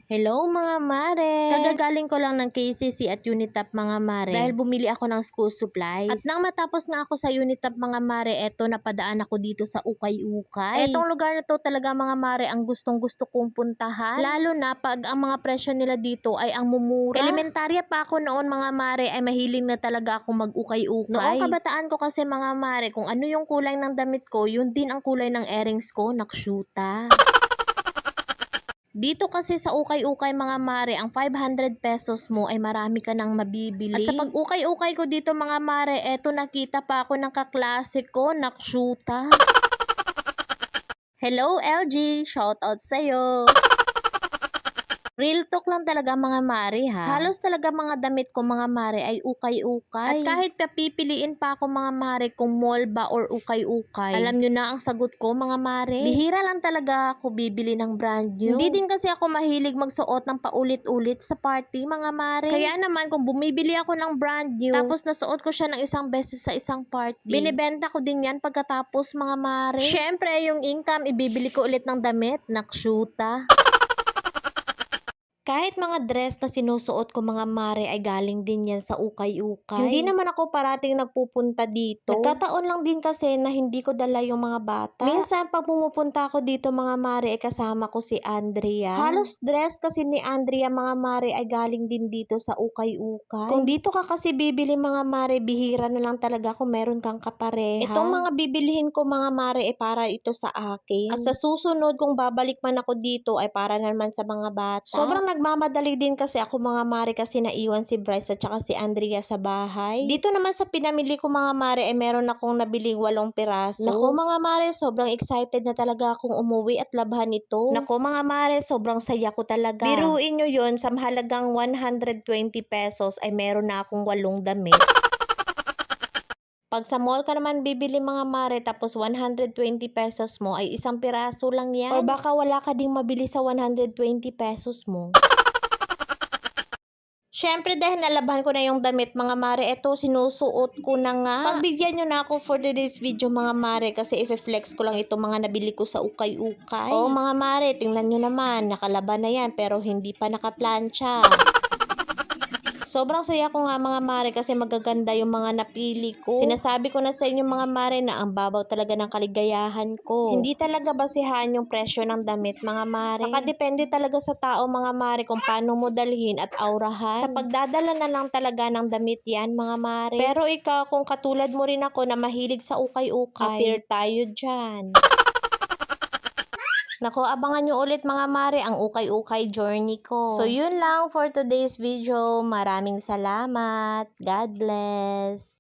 Hello mga mare! Kagagaling ko lang ng KCC at Unitap mga mare dahil bumili ako ng school supplies. At nang matapos nga ako sa Unitap mga mare, eto napadaan ako dito sa Ukay-Ukay. Etong lugar na to talaga mga mare ang gustong gusto kong puntahan. Lalo na pag ang mga presyo nila dito ay ang mumura. Elementarya pa ako noon mga mare ay mahiling na talaga ako mag-ukay-ukay. Noong kabataan ko kasi mga mare, kung ano yung kulay ng damit ko, yun din ang kulay ng earrings ko, nakshuta. Dito kasi sa ukay-ukay mga mare, ang 500 pesos mo ay marami ka nang mabibili. At sa pag-ukay-ukay ko dito mga mare, eto nakita pa ako ng kaklase ko, nakshuta. Hello LG, shoutout sa'yo. Real talk lang talaga mga mare ha. Halos talaga mga damit ko mga mare ay ukay-ukay. At kahit papipiliin pa ako mga mare kung mall ba or ukay-ukay, alam nyo na ang sagot ko mga mare. Bihira lang talaga ako bibili ng brand new. Hindi din kasi ako mahilig magsuot ng paulit-ulit sa party mga mare. Kaya naman kung bumibili ako ng brand new, tapos nasuot ko siya ng isang beses sa isang party, binibenta ko din yan pagkatapos mga mare. Syempre yung income ibibili ko ulit ng damit, nakshuta. Kahit mga dress na sinusuot ko mga mare ay galing din yan sa ukay-ukay. Hindi naman ako parating nagpupunta dito. Nagkataon lang din kasi na hindi ko dala yung mga bata. Minsan pag pumupunta ako dito mga mare ay kasama ko si Andrea. Halos dress kasi ni Andrea mga mare ay galing din dito sa ukay-ukay. Kung dito ka kasi bibili mga mare, bihira na lang talaga kung meron kang kapareha. Itong mga bibilihin ko mga mare ay para ito sa akin. At sa susunod kung babalik man ako dito ay para naman sa mga bata. Sobrang nagmamadali din kasi ako mga mare kasi naiwan si Bryce at saka si Andrea sa bahay. Dito naman sa pinamili ko mga mare ay meron akong nabiling 8 piraso. Nako mga mare, sobrang excited na talaga akong umuwi at labhan ito. Nako mga mare, sobrang saya ko talaga. Biruin nyo yun, sa mahalagang 120 pesos ay meron na akong 8 damit. Pag sa mall ka naman bibili mga mare tapos 120 pesos mo ay isang piraso lang yan. Or baka wala ka ding mabili sa 120 pesos mo. Syempre dahil nalabahan ko na yung damit mga mare, eto sinusuot ko na nga. Pagbigyan nyo na ako for today's video mga mare kasi i-flex ko lang itong mga nabili ko sa ukay-ukay. Oo mga mare, tingnan nyo naman, nakalaban na yan pero hindi pa nakaplansya. Sobrang saya ko nga mga mare kasi magaganda yung mga napili ko. Sinasabi ko na sa inyo mga mare na ang babaw talaga ng kaligayahan ko. Hindi talaga basihan yung presyo ng damit mga mare. Nakadepende talaga sa tao mga mare kung paano mo dalhin at aurahan. Sa pagdadala na lang talaga ng damit yan mga mare. Pero ikaw kung katulad mo rin ako na mahilig sa ukay-ukay, appear tayo dyan. Nako, abangan nyo ulit mga mare ang ukay-ukay journey ko. So, yun lang for today's video. Maraming salamat. God bless.